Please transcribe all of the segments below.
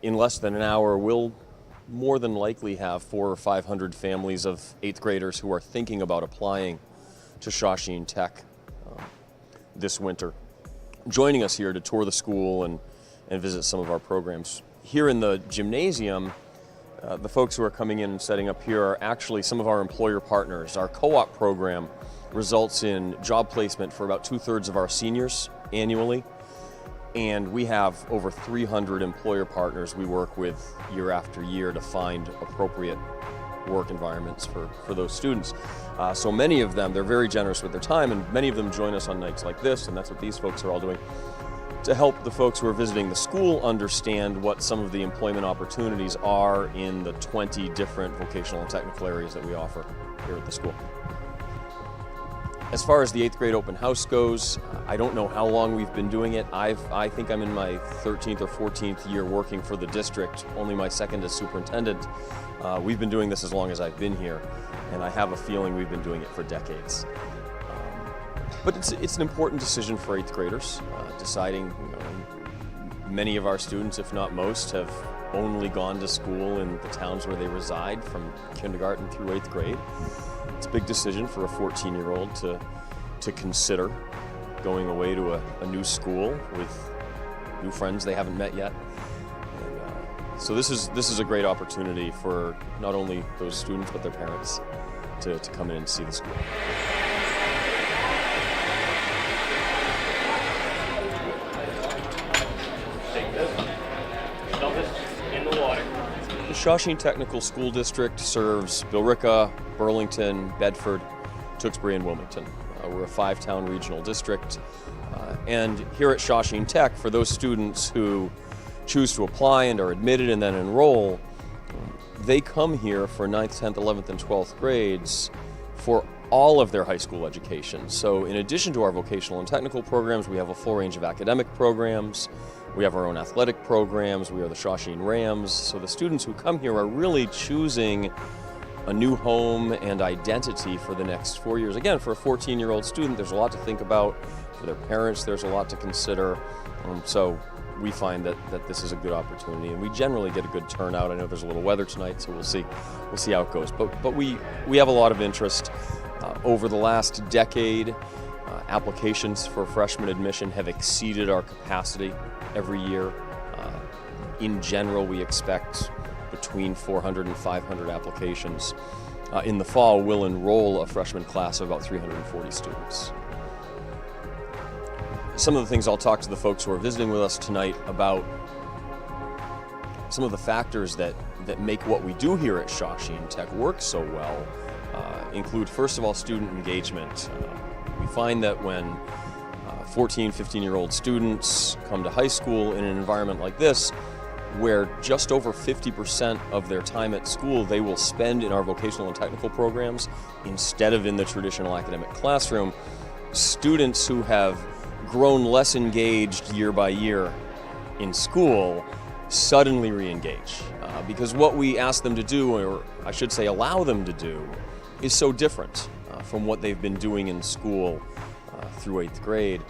in less than an hour, we'll more than likely have 400 or 500 families of 8th graders who are thinking about applying to Shawsheen Tech this winter, joining us here to tour the school and visit some of our programs. Here in the gymnasium, the folks who are coming in and setting up here are actually some of our employer partners. Our co-op program results in job placement for about 2/3 of our seniors annually, and we have over 300 employer partners we work with year after year to find appropriate work environments for those students. So many of them, they're very generous with their time, and many of them join us on nights like this, and that's what these folks are all doing, to help the folks who are visiting the school understand what some of the employment opportunities are in the 20 different vocational and technical areas that we offer here at the school. As far as the 8th grade open house goes, I don't know how long we've been doing it. I think I'm in my 13th or 14th year working for the district, only my second as superintendent. We've been doing this as long as I've been here, and I have a feeling we've been doing it for decades. But it's an important decision for 8th graders, deciding, many of our students, if not most, have only gone to school in the towns where they reside from kindergarten through 8th grade. It's a big decision for a 14-year-old to consider going away to a new school with new friends they haven't met yet. And, so this is a great opportunity for not only those students but their parents to come in and see the school. The Shawsheen Technical School District serves Billerica, Burlington, Bedford, Tewksbury, and Wilmington. We're a 5-town regional district. And here at Shawsheen Tech, for those students who choose to apply and are admitted and then enroll, they come here for 9th, 10th, 11th, and 12th grades for all of their high school education. So in addition to our vocational and technical programs, we have a full range of academic programs. We have our own athletic programs. We are the Shawsheen Rams. So the students who come here are really choosing a new home and identity for the next 4 years. Again, for a 14-year-old student, there's a lot to think about. For their parents, there's a lot to consider. So we find that this is a good opportunity, and we generally get a good turnout. I know there's a little weather tonight, so we'll see how it goes. But we have a lot of interest. Over the last decade, applications for freshman admission have exceeded our capacity every year. In general, we expect between 400 and 500 applications. In the fall, we'll enroll a freshman class of about 340 students. Some of the things I'll talk to the folks who are visiting with us tonight about, some of the factors that make what we do here at Shawsheen Tech work so well, include, first of all, student engagement. We find that when 14, 15-year-old students come to high school in an environment like this, where just over 50% of their time at school they will spend in our vocational and technical programs instead of in the traditional academic classroom, students who have grown less engaged year by year in school suddenly re-engage. Because what we ask them to do, or I should say allow them to do, is so different from what they've been doing in school through 8th grade.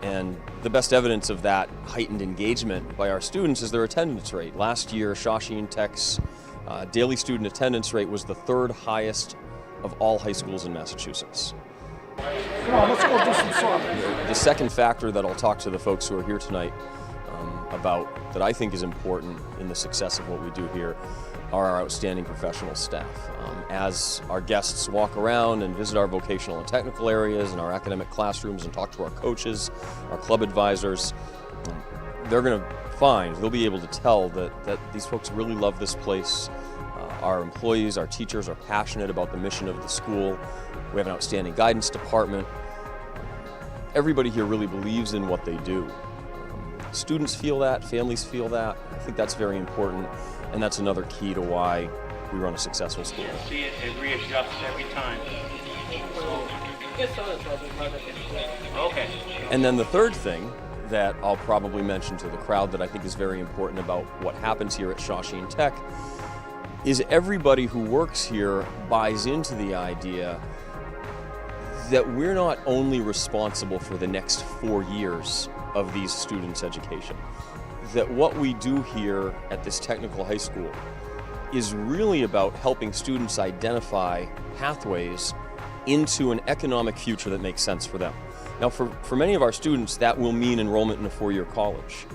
And the best evidence of that heightened engagement by our students is their attendance rate. Last year, Shawsheen Tech's daily student attendance rate was the 3rd highest of all high schools in Massachusetts. Come on, let's go do some soccer. The second factor that I'll talk to the folks who are here tonight about, that I think is important in the success of what we do here, are our outstanding professional staff. As our guests walk around and visit our vocational and technical areas and our academic classrooms and talk to our coaches, our club advisors, they're going to find, they'll be able to tell that these folks really love this place. Our employees, our teachers are passionate about the mission of the school. We have an outstanding guidance department. Everybody here really believes in what they do. Students feel that, families feel that. I think that's very important, and that's another key to why we run a successful school. See it readjusts every time. Okay. And then the third thing that I'll probably mention to the crowd that I think is very important about what happens here at Shawsheen Tech is everybody who works here buys into the idea that we're not only responsible for the next 4 years of these students' education. That what we do here at this technical high school is really about helping students identify pathways into an economic future that makes sense for them. Now, for many of our students, that will mean enrollment in a 4-year college.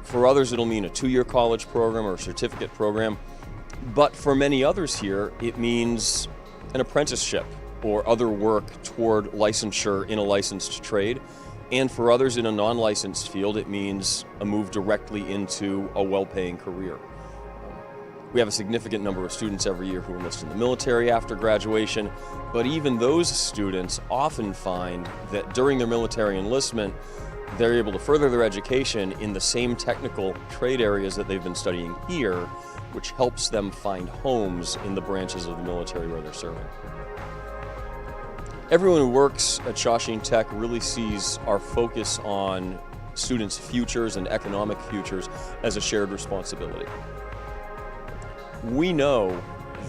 For others, it'll mean a 2-year college program or a certificate program. But for many others here, it means an apprenticeship or other work toward licensure in a licensed trade. And for others in a non-licensed field, it means a move directly into a well-paying career. We have a significant number of students every year who enlist in the military after graduation, but even those students often find that during their military enlistment, they're able to further their education in the same technical trade areas that they've been studying here, which helps them find homes in the branches of the military where they're serving. Everyone who works at Shawsheen Tech really sees our focus on students' futures and economic futures as a shared responsibility. We know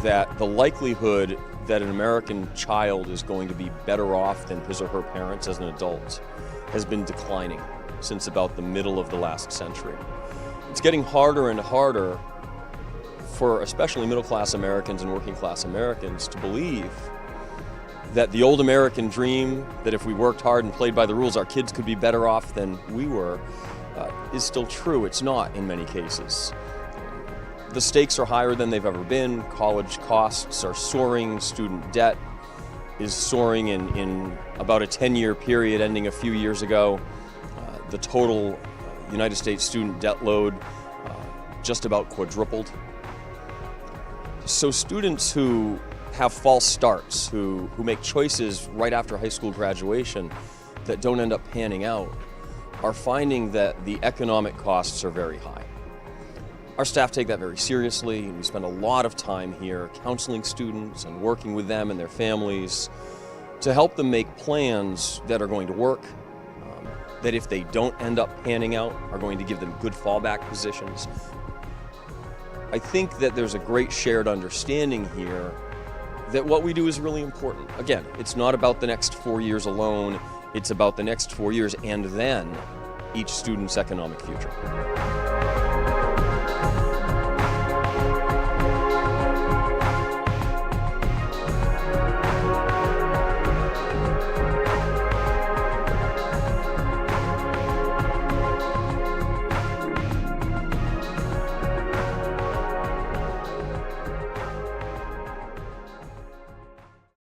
that the likelihood that an American child is going to be better off than his or her parents as an adult has been declining since about the middle of the last century. It's getting harder and harder for especially middle-class Americans and working-class Americans to believe that the old American dream, that if we worked hard and played by the rules, our kids could be better off than we were, is still true. It's not in many cases. The stakes are higher than they've ever been. College costs are soaring. Student debt is soaring in about a 10-year period ending a few years ago. The total United States student debt load just about quadrupled. So students who have false starts, who make choices right after high school graduation that don't end up panning out, are finding that the economic costs are very high. Our staff take that very seriously, and we spend a lot of time here counseling students and working with them and their families to help them make plans that are going to work, that if they don't end up panning out, are going to give them good fallback positions. I think that there's a great shared understanding here that what we do is really important. Again, it's not about the next 4 years alone, it's about the next 4 years and then each student's economic future.